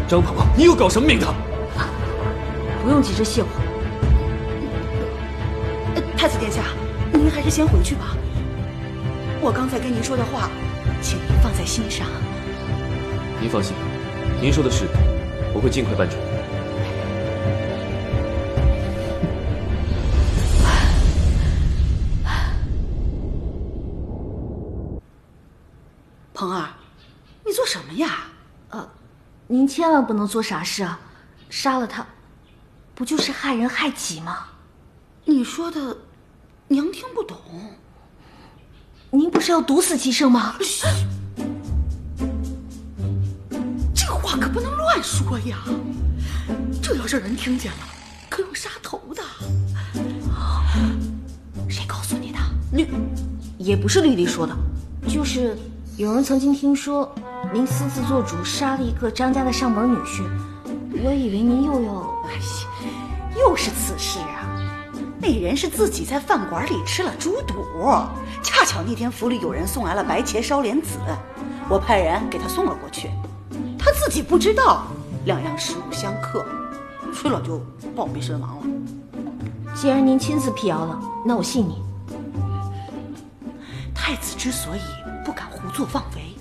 张婆婆，你又搞什么名堂？不用急着谢我。太子殿下，您还是先回去吧。我刚才跟您说的话，请您放在心上。您放心，您说的事，我会尽快办成。鹏儿，你做什么呀？您千万不能做傻事啊！杀了他，不就是害人害己吗？你说的，娘听不懂。您不是要毒死姬生吗？这话可不能乱说呀！这要是人听见了，可有杀头的。谁告诉你的？也不是丽丽说的，就是有人曾经听说您私自做主杀了一个张家的上门女婿，我以为您又要……哎呀，又是此事啊！那人是自己在饭馆里吃了猪肚，恰巧那天府里有人送来了白茄烧莲子，我派人给他送了过去，他自己不知道，两样食物相克，吃了就暴毙身亡了。既然您亲自辟谣了，那我信你。太子之所以不敢胡作妄为，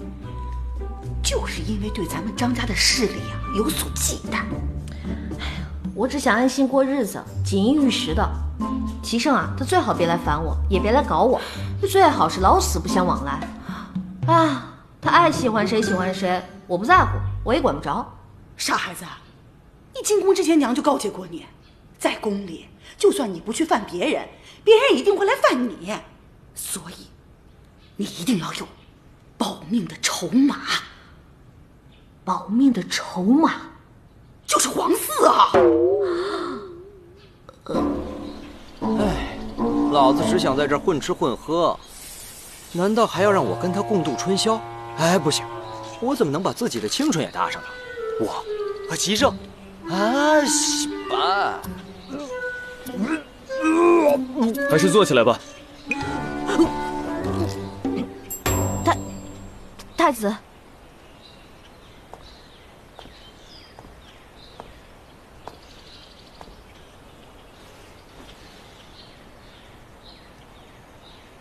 就是因为对咱们张家的势力有所忌惮。我只想安心过日子，锦衣玉食的。齐胜啊，他最好别来烦我，也别来搞我，最好是老死不相往来。啊，他爱喜欢谁喜欢谁，我不在乎，我也管不着。傻孩子，你进宫之前娘就告诫过你，在宫里，就算你不去犯别人，别人一定会来犯你，所以你一定要有保命的筹码。保命的筹码就是皇嗣啊！哎，老子只想在这儿混吃混喝，难道还要让我跟他共度春宵？哎，不行，我怎么能把自己的青春也搭上呢？我和齐胜，西吧，还是坐起来吧。太子。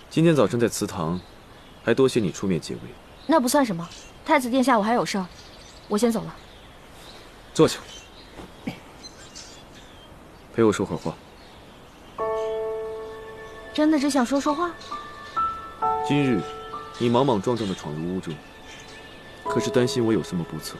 今天早晨在祠堂，还多谢你出面解围。那不算什么，太子殿下，我还有事儿，我先走了。坐下，陪我说会儿话。真的只想说说话？今日你莽莽撞撞地闯入屋中，可是担心我有什么不测？